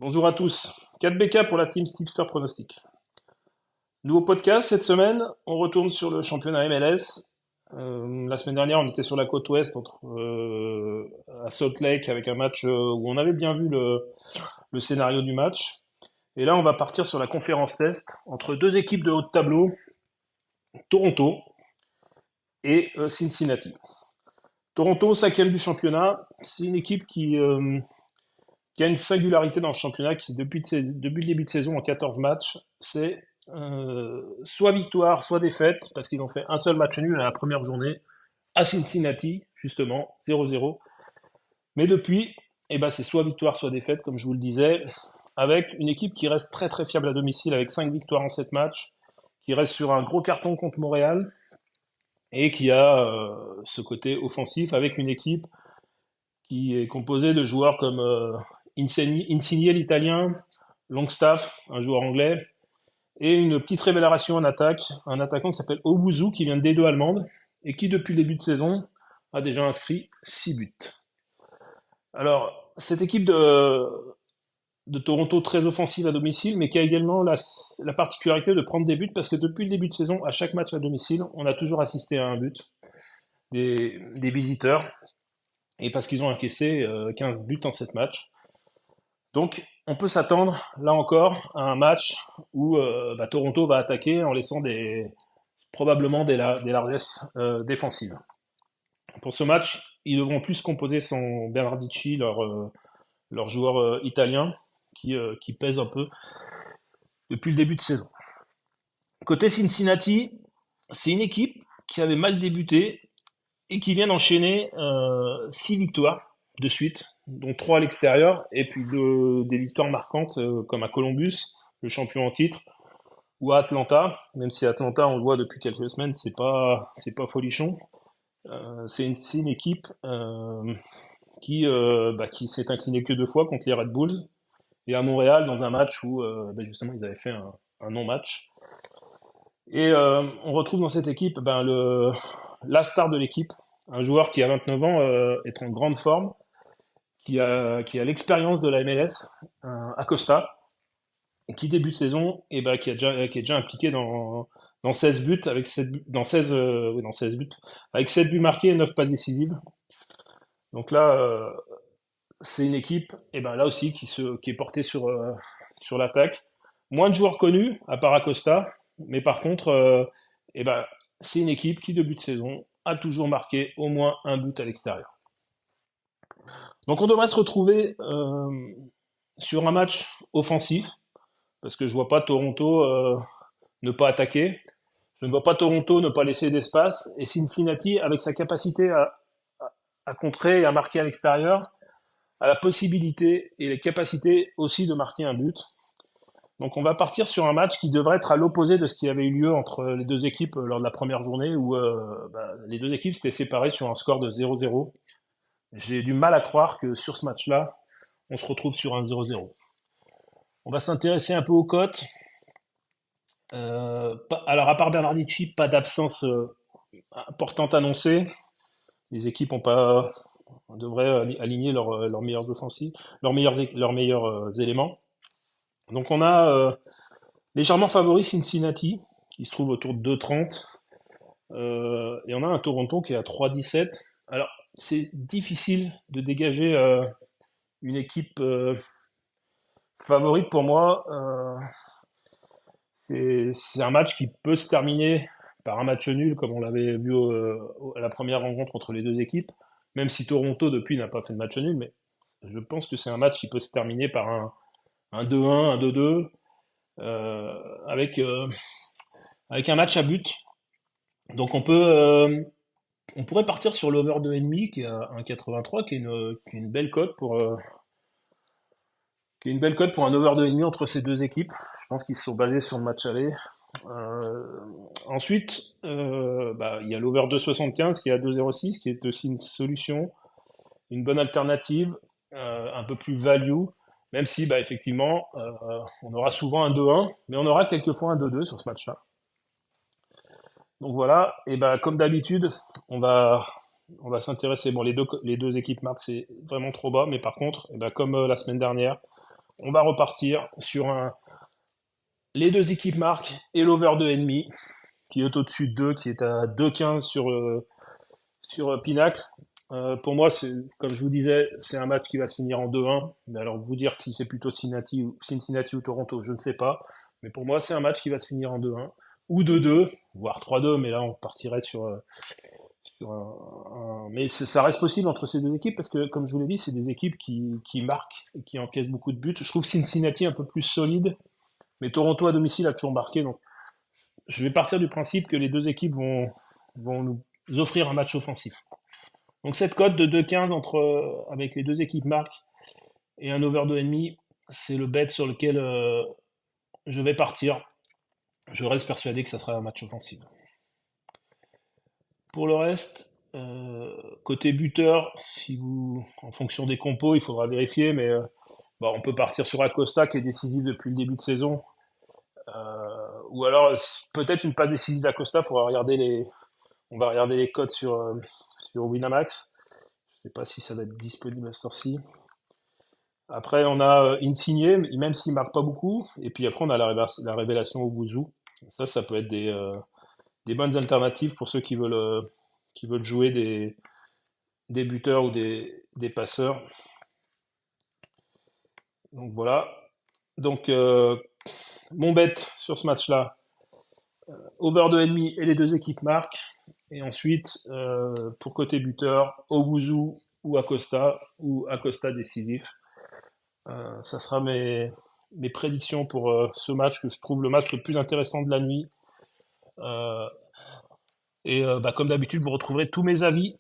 Bonjour à tous. 4BK pour la team Tipster Pronostic. Nouveau podcast cette semaine, on retourne sur le championnat MLS. La semaine dernière, on était sur la côte ouest à Salt Lake avec un match où on avait bien vu le scénario du match. Et là, on va partir sur la conférence Est entre deux équipes de haut de tableau, Toronto et Cincinnati. Toronto, cinquième du championnat, c'est une équipe qui a une singularité dans le championnat qui, depuis le début de saison, en 14 matchs, c'est soit victoire, soit défaite, parce qu'ils ont fait un seul match nul à la première journée, à Cincinnati, justement, 0-0. Mais depuis, c'est soit victoire, soit défaite, comme je vous le disais, avec une équipe qui reste très très fiable à domicile, avec 5 victoires en 7 matchs, qui reste sur un gros carton contre Montréal, et qui a ce côté offensif, avec une équipe qui est composée de joueurs comme Insigne, l'italien, Longstaff, un joueur anglais, et une petite révélation en attaque, un attaquant qui s'appelle Owuzu, qui vient de D2 allemande, et qui, depuis le début de saison, a déjà inscrit 6 buts. Alors, cette équipe de Toronto, très offensive à domicile, mais qui a également la particularité de prendre des buts, parce que depuis le début de saison, à chaque match à domicile, on a toujours assisté à un but des visiteurs, et parce qu'ils ont encaissé 15 buts en 7 matchs. Donc, on peut s'attendre, là encore, à un match où Toronto va attaquer en laissant probablement des largesses défensives. Pour ce match, ils devront plus composer sans Bernardici, leur joueur italien, qui pèse un peu depuis le début de saison. Côté Cincinnati, c'est une équipe qui avait mal débuté et qui vient d'enchaîner 6 victoires de suite, dont 3 à l'extérieur, et puis des victoires marquantes comme à Columbus, le champion en titre, ou à Atlanta, même si Atlanta, on le voit depuis quelques semaines, c'est pas folichon. C'est une équipe qui s'est inclinée que 2 fois contre les Red Bulls, et à Montréal dans un match où justement ils avaient fait un non-match. Et on retrouve dans cette équipe la star de l'équipe, un joueur qui a 29 ans, est en grande forme, qui a l'expérience de la MLS, Acosta, et qui début de saison, qui est déjà impliqué dans 16 buts, avec 7 buts, dans 16 buts, avec 7 buts marqués et 9 passes décisives. Donc là, c'est une équipe, là aussi, qui est portée sur l'attaque. Moins de joueurs connus, à part Acosta, mais par contre, c'est une équipe qui, début de saison, a toujours marqué au moins un but à l'extérieur. Donc on devrait se retrouver sur un match offensif, parce que je vois pas Toronto ne pas attaquer, je ne vois pas Toronto ne pas laisser d'espace, et Cincinnati, avec sa capacité à contrer et à marquer à l'extérieur, a la possibilité et les capacités aussi de marquer un but. Donc on va partir sur un match qui devrait être à l'opposé de ce qui avait eu lieu entre les deux équipes lors de la première journée, où les deux équipes s'étaient séparées sur un score de 0-0. J'ai du mal à croire que sur ce match-là, on se retrouve sur un 0-0. On va s'intéresser un peu aux cotes. Alors, à part Bernardici, pas d'absence importante annoncée. Les équipes devraient aligner leurs meilleurs offensifs, leurs meilleurs éléments. Donc, on a légèrement favori Cincinnati, qui se trouve autour de 2,30. Et on a un Toronto qui est à 3,17. Alors, c'est difficile de dégager une équipe favorite pour moi. C'est un match qui peut se terminer par un match nul, comme on l'avait vu à la première rencontre entre les deux équipes, même si Toronto, depuis, n'a pas fait de match nul, mais je pense que c'est un match qui peut se terminer par un 2-1, un 2-2, avec un match à but. Donc on pourrait partir sur l'over 2,5 qui est à 1,83, qui est une belle cote pour un over 2,5 entre ces deux équipes. Je pense qu'ils sont basés sur le match aller. Ensuite, il y a l'over 2,75 qui est à 2,06, qui est aussi une solution, une bonne alternative, un peu plus value, même si effectivement on aura souvent un 2-1, mais on aura quelquefois un 2-2 sur ce match-là. Donc voilà, et comme d'habitude, on va s'intéresser. Bon, les deux équipes marquent, c'est vraiment trop bas, mais par contre, comme la semaine dernière, on va repartir sur les deux équipes marquent et l'over 2,5 qui est au-dessus de 2, qui est à 2,15 sur Pinacle. Pour moi, comme je vous disais, c'est un match qui va se finir en 2-1. Mais alors, vous dire si c'est plutôt Cincinnati ou Toronto, je ne sais pas. Mais pour moi, c'est un match qui va se finir en 2-1 ou 2-2, voire 3-2. Mais là, on partirait sur Mais ça reste possible entre ces deux équipes parce que, comme je vous l'ai dit, c'est des équipes qui marquent et qui encaissent beaucoup de buts. Je trouve Cincinnati un peu plus solide, mais Toronto à domicile a toujours marqué. Donc, je vais partir du principe que les deux équipes vont nous offrir un match offensif. Donc cette cote de 2,15 avec les deux équipes marques et un over 2,5, c'est le bet sur lequel je vais partir. Je reste persuadé que ça sera un match offensif. Pour le reste, côté buteur, en fonction des compos, il faudra vérifier, mais on peut partir sur Acosta qui est décisif depuis le début de saison. Ou alors peut-être une passe décisive d'Acosta, on va regarder les cotes sur Winamax. Je sais pas si ça va être disponible à cette heure-ci. Après, on a Insigné, même s'il marque pas beaucoup. Et puis après, on a la révélation au Bouzou. Ça peut être des bonnes alternatives pour ceux qui veulent jouer des buteurs ou des passeurs. Donc voilà. Donc, mon bet sur ce match-là, over 2,5 et les deux équipes marquent. Et ensuite, pour côté buteur, Oguzu ou Acosta décisif. Ça sera mes prédictions pour ce match que je trouve le match le plus intéressant de la nuit. Euh, Comme d'habitude, vous retrouverez tous mes avis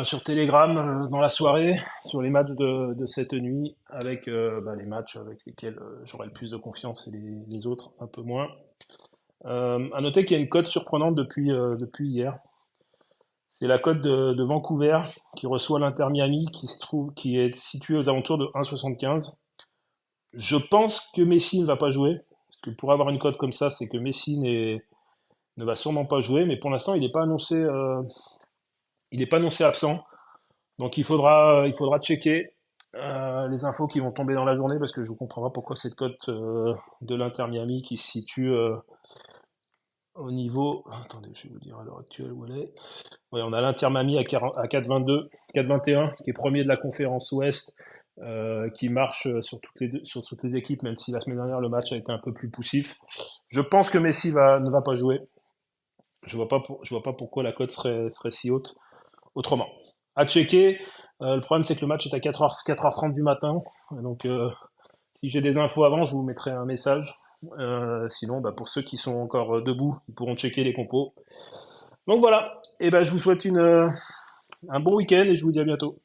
sur Telegram dans la soirée sur les matchs de cette nuit avec les matchs avec lesquels j'aurai le plus de confiance et les autres un peu moins. À noter qu'il y a une cote surprenante depuis hier. C'est la cote de Vancouver qui reçoit l'Inter Miami qui est située aux alentours de 1,75. Je pense que Messi ne va pas jouer. Parce que pour avoir une cote comme ça, c'est que Messi ne va sûrement pas jouer. Mais pour l'instant, il n'est pas annoncé absent. Donc il faudra checker les infos qui vont tomber dans la journée parce que je ne comprends pas pourquoi cette cote de l'Inter Miami qui se situe au niveau. Attendez, je vais vous dire à l'heure actuelle où elle est. Ouais, on a l'Inter Miami à 4,22, 4,21, qui est premier de la conférence Ouest, qui marche sur toutes les équipes, même si la semaine dernière le match a été un peu plus poussif. Je pense que Messi ne va pas jouer. Je vois pas pourquoi la cote serait si haute. Autrement, à checker. Le problème c'est que le match est à 4h30 du matin, donc si j'ai des infos avant, je vous mettrai un message. Sinon, pour ceux qui sont encore debout, ils pourront checker les compos. Donc voilà, et je vous souhaite un bon week-end et je vous dis à bientôt.